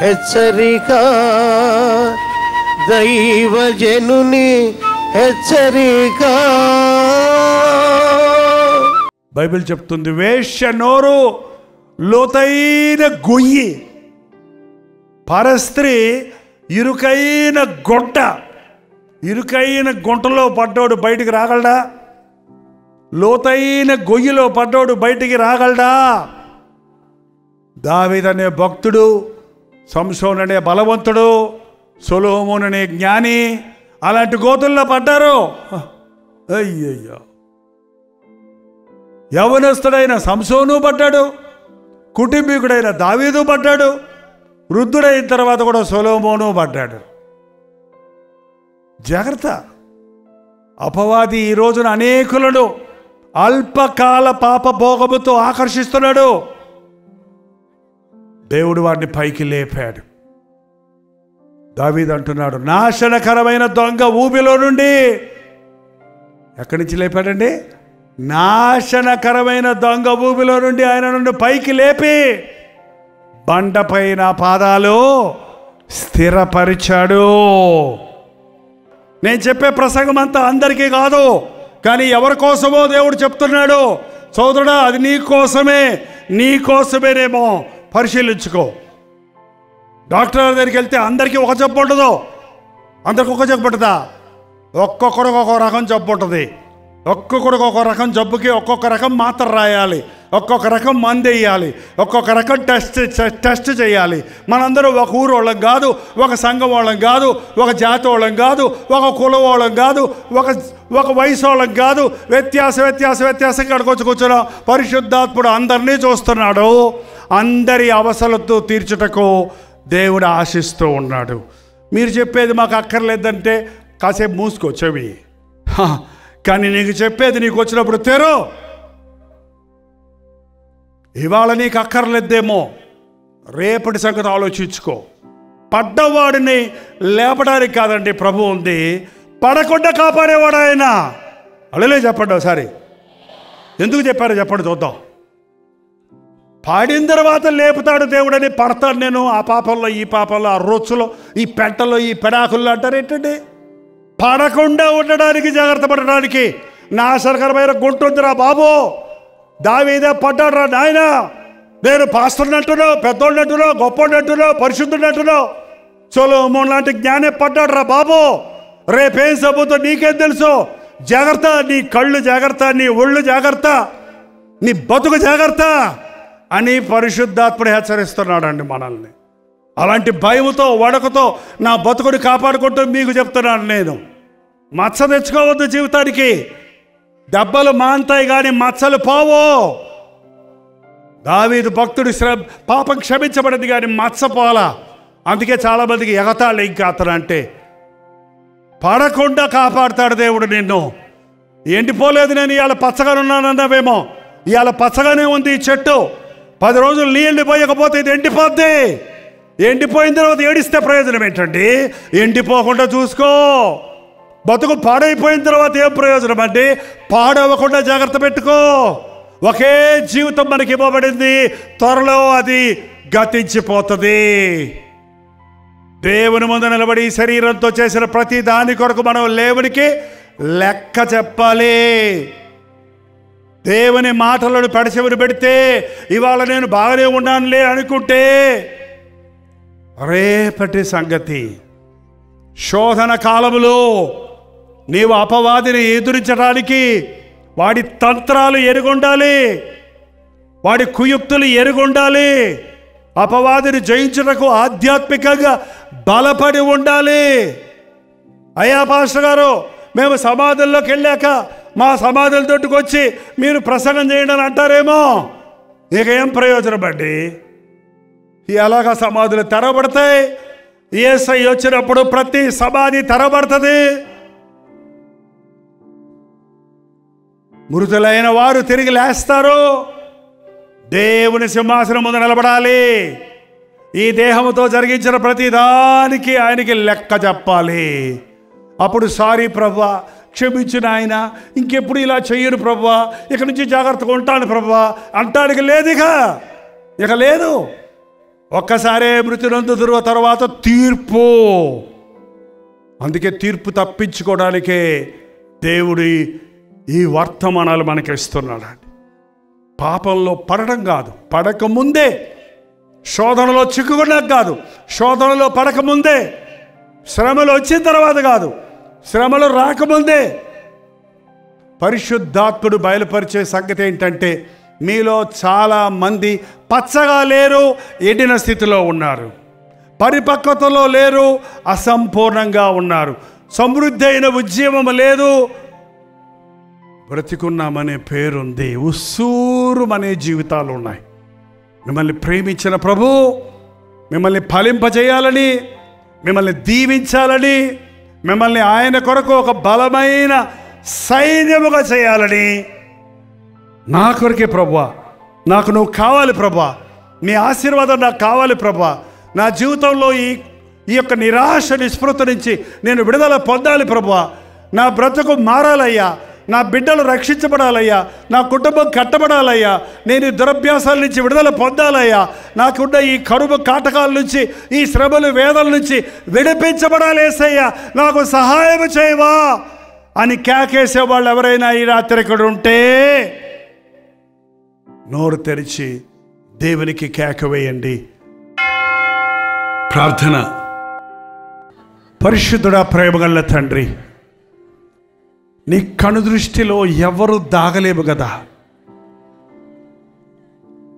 హెచ్చరిక, దైవజనుని హెచ్చరిక. బైబిల్ చెప్తుంది, వేశ్య నోరు లోతైన గొయ్యి, పరస్త్రీ ఇరుకైన గుంట. ఇరుకైన గుంటలో పడ్డోడు బయటికి రాగలడా? లోతైన గొయ్యిలో పడ్డోడు బయటికి రాగలడా? దావీదు అనే భక్తుడు, సంసోను అనే బలవంతుడు, సొలొమోను అనే జ్ఞాని అలాంటి గోతుల్లో పడ్డారు. అయ్యయ్యో, యవనస్తుడైన సంసోను పడ్డాడు, కుటుంబీకుడైన దావీదు పడ్డాడు, వృద్ధుడైన తర్వాత కూడా సొలొమోను పడ్డాడు. జాగ్రత్త. అపవాది ఈ రోజున అనేకులను అల్పకాల పాప భోగముతో ఆకర్షిస్తున్నాడు. దేవుడు వాడిని పైకి లేపాడు. దావీదు అంటున్నాడు, నాశనకరమైన దొంగ ఊబిలో నుండి, ఎక్కడి నుంచి లేపాడండి? నాశనకరమైన దొంగ ఊబిలో నుండి ఆయన నుండి పైకి లేపి బండపైన పాదాలు స్థిరపరిచాడు. నేను చెప్పే ప్రసంగం అంతా అందరికీ కాదు, కానీ ఎవరి కోసమో దేవుడు చెప్తున్నాడు. సోదరుడా, అది నీ కోసమేనేమో పరిశీలించుకో. డాక్టర్ దగ్గరికి వెళ్తే అందరికీ ఒక జబ్బు ఉండదు. అందరికి ఒక జబ్బు ఉంటుందా? ఒక్కొక్కడికి ఒక్కొక్క రకం జబ్బు ఉంటుంది. ఒక్కొక్కడికి ఒక్కొక్క రకం జబ్బుకి ఒక్కొక్క రకం మాత్ర రాయాలి, ఒక్కొక్క రకం మందు వేయాలి, ఒక్కొక్క రకం టెస్ట్ చేయాలి. మనందరూ ఒక ఊరు వాళ్ళం కాదు, ఒక సంఘం వాళ్ళం కాదు, ఒక జాతి వాళ్ళం కాదు, ఒక కులం వాళ్ళం కాదు, ఒక వయసు వాళ్ళం కాదు. వ్యత్యాసం ఇక్కడికి కూర్చున్నాం. పరిశుద్ధాత్ముడు అందరినీ చూస్తున్నాడు. అందరి అవసరలతో తీర్చుటకు దేవుడు ఆశిస్తూ ఉన్నాడు. మీరు చెప్పేది మాకు అక్కర్లేదంటే కాసేపు మూసుకో చెవి. కానీ నీకు చెప్పేది నీకు వచ్చినప్పుడు తెరో. ఇవాళ నీకు అక్కర్లేదేమో, రేపటి సంగతి ఆలోచించుకో. పడ్డవాడిని లేపడానికి కాదండి ప్రభు ఉంది, పడకుండా కాపాడేవాడు ఆయన. అడలే చెప్పండి ఒకసారి. ఎందుకు చెప్పారో చెప్పండి చూద్దాం. పాడిన తర్వాత లేపుతాడు దేవుడని, పడతాడు నేను ఆ పాపంలో ఈ పాపంలో, ఆ రొచ్చులో, ఈ పెంటలో, ఈ పెడాకుల్లో అంటారు ఏంటండి? పడకుండా ఉండడానికి, జాగ్రత్త పడడానికి. నాశనకరమైన గుంట ఉందిరా బాబు. దావీదే పడ్డాడు రా నాయన. నేను పాస్టర్నంటున్నావు, పెద్దోళ్ళంటున్నావు, గొప్పోళ్ళంటున్నావు, పరిశుద్ధులంటున్నావు. సొలొమోను లాంటి జ్ఞానే పడ్డాడు రా బాబు. రేపేం సబ్బుతో నీకేం తెలుసు? జాగ్రత్త. నీ కళ్ళు జాగ్రత్త, నీ ఒళ్ళు జాగ్రత్త, నీ బతుకు జాగ్రత్త అని పరిశుద్ధాత్ముడు హెచ్చరిస్తున్నాడండి మనల్ని. అలాంటి భయముతో వణకుతో నా బతుకుని కాపాడుకుంటూ మీకు చెప్తున్నాను నేను. మచ్చ తెచ్చుకోవద్దు జీవితానికి. దెబ్బలు మాంతాయి కానీ మచ్చలు పోవు. దావీదు భక్తుడి పాపం క్షమించబడింది కానీ మచ్చ పోలా. అందుకే చాలామందికి ఎగతాళి ఇంకా అతను అంటే. పడకుండా కాపాడుతాడు దేవుడు నిన్ను. ఎండిపోలేదు, నేను ఇవాళ పచ్చగానే ఉన్నానన్నావేమో. ఇవాళ పచ్చగానే ఉంది ఈ చెట్టు. 10 రోజులు నీళ్ళు పోయకపోతే ఇది ఎండిపోద్ది. ఎండిపోయిన తర్వాత ఏడిస్తే ప్రయోజనం ఏంటండి? ఎండిపోకుండా చూసుకో. బతుకు పాడైపోయిన తర్వాత ఏం ప్రయోజనం అండి? పాడవకుండా జాగ్రత్త పెట్టుకో. ఒకే జీవితం మనకి ఇవ్వబడింది, త్వరలో అది గతించిపోతుంది. దేవుని ముందు నిలబడి శరీరంతో చేసిన ప్రతి దాని కొరకు మనం దేవునికి లెక్క చెప్పాలి. దేవుని మాటలను పెడచెవిని పెడితే ఇవాళ నేను బాగానే ఉన్నానులే అనుకుంటే రేపటి సంగతి. శోధన కాలములో నీవు అపవాదిని ఎదురించడానికి వాడి తంత్రాలు ఎరుగుండాలి, వాడి కుయుక్తులు ఎరుగుండాలి. అపవాదిని జయించుటకు ఆధ్యాత్మికంగా బలపడి ఉండాలి. అయ్యా పాస్టర్ గారు, మేము సమాధుల్లోకి వెళ్ళాక మా సమాధుల తోటికి వచ్చి మీరు ప్రసంగం చేయండి అని అంటారేమో. ఇక ఏం ప్రయోజనం అండి? ఎలాగా సమాధులు తెరబడతాయి? యేసై వచ్చినప్పుడు ప్రతి సమాధి తెరబడుతుంది. మృతులైన వారు తిరిగి లేస్తారు. దేవుని సింహాసనం ముందు నిలబడాలి. ఈ దేహముతో జరిగించిన ప్రతి దానికి ఆయనకి లెక్క చెప్పాలి. అప్పుడు సారీ ప్రభువా, క్షమించిన ఆయన, ఇంకెప్పుడు ఇలా చెయ్యను ప్రభువా, ఇక నుంచి జాగ్రత్తగా ఉంటాను ప్రభువా అంటానికి లేదు. ఇక లేదు. ఒక్కసారే మృతి నొందుదురు, తర్వాత తీర్పు. అందుకే తీర్పు తప్పించుకోవడానికే దేవుడు ఈ వర్తమానాలు మనకి ఇస్తున్నాడు. పాపంలో పడడం కాదు, పడకముందే. శోధనలో చిక్కుకున్నాక కాదు, శోధనలో పడకముందే. శ్రమలు వచ్చిన తర్వాత కాదు, శ్రమలు రాకముందే. పరిశుద్ధాత్ముడు బయలుపరిచే సంగతి ఏంటంటే, మీలో చాలా మంది పచ్చగా లేరు, ఎండిన స్థితిలో ఉన్నారు. పరిపక్వతలో లేరు, అసంపూర్ణంగా ఉన్నారు. సమృద్ధి అయిన ఉద్యమం లేదు, బ్రతికున్నామనే పేరుంది. ఉస్సూరుమనే జీవితాలు ఉన్నాయి. మిమ్మల్ని ప్రేమించిన ప్రభు మిమ్మల్ని ఫలింపజేయాలని, మిమ్మల్ని దీవించాలని, మిమ్మల్ని ఆయన కొరకు ఒక బలమైన సైన్యముగా చేయాలని, నా కొరకే ప్రభువా, నాకు నువ్వు కావాలి ప్రభువా, నీ ఆశీర్వాదం నాకు కావాలి ప్రభువా, నా జీవితంలో ఈ యొక్క నిరాశ నిస్పృహ నుంచి నేను విడుదల పొందాలి ప్రభువా, నా బ్రతుకు మారాలయ్యా, నా బిడ్డలు రక్షించబడాలయ్యా, నా కుటుంబం కట్టబడాలయ్యా, నేను ఈ దురభ్యాసాల నుంచి విడుదల పొందాలయ్యా, నాకున్న ఈ కరువు కాటకాల నుంచి, ఈ శ్రమలు వేదల నుంచి విడిపించబడాలి యేసయ్యా, నాకు సహాయం చేయవా అని కేకేసే వాళ్ళు ఎవరైనా ఈ రాత్రి ఇక్కడ ఉంటే నోరు తెరిచి దేవునికి కేక వేయండి. ప్రార్థన. పరిశుద్ధుడా, ప్రేమగల తండ్రి, నీ కనుదృష్టిలో ఎవరు దాగలేము కదా.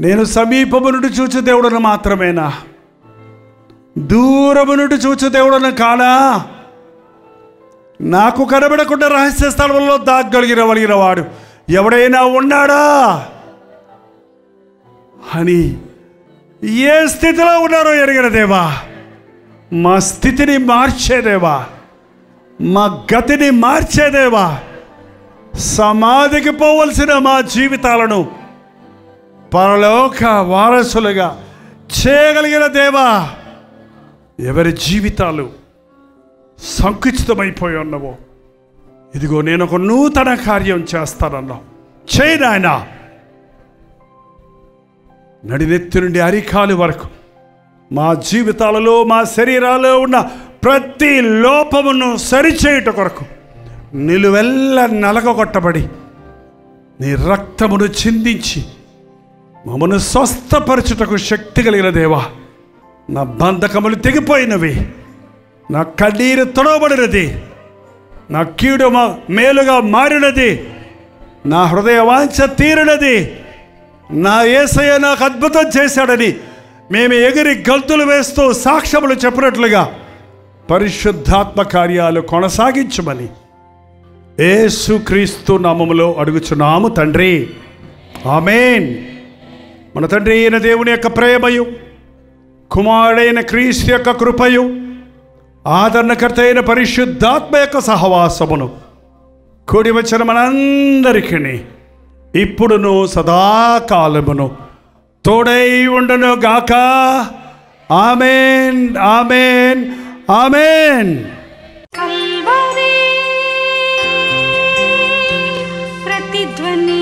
నేను సమీపము నుండి చూచు దేవుడను మాత్రమేనా, దూరము నుండి చూచు దేవుడను కానా? నాకు కనబడకుండా రహస్య స్థలంలో దాగలిగిన వాడు ఎవడైనా ఉన్నాడా అని ఏ స్థితిలో ఉన్నారో ఎరిగిన దేవా, మా స్థితిని మార్చేదేవా, మా గతిని మార్చేదేవా, సమాధికి పోవలసిన మా జీవితాలను పరలోక వారసులుగా చేయగలిగిన దేవా, ఎవరి జీవితాలు సంకుచితమైపోయి ఉన్నవో, ఇదిగో నేను ఒక నూతన కార్యం చేస్తానన్నా, చేయి నాయనా. నడినెత్తి నుండి అరికాలు వరకు మా జీవితాలలో, మా శరీరాల్లో ఉన్న ప్రతి లోపమును సరిచేయుట కొరకు నిలువెల్ల నలగొట్టబడి నీ రక్తమును చిందించి మమ్మను స్వస్థపరచుటకు శక్తి కలిగిన దేవా, నా బంధకములు తెగిపోయినవి, నా కన్నీరు తొడవబడినది, నా కీడు మేలుగా మారినది, నా హృదయ వాంఛ తీరినది, నా యేసయ్య నాకు అద్భుతం చేశాడని మేము ఎగిరి గంతులు వేస్తూ సాక్ష్యములు చెప్పినట్లుగా పరిశుద్ధాత్మ కార్యాలు కొనసాగించమని యేసుక్రీస్తు నామములో అడుగుచున్నాము తండ్రి, ఆమేన్. మన తండ్రి అయిన దేవుని యొక్క ప్రేమయు, కుమారుడైన క్రీస్తు యొక్క కృపయు, ఆదరణకర్త అయిన పరిశుద్ధాత్మ యొక్క సహవాసమును కూడి వచ్చిన మనందరికీ ఇప్పుడును సదాకాలమును తోడై ఉండును గాక. ఆమేన్, ఆమేన్, ఆమేన్. కల్వరీ ప్రతిధ్వని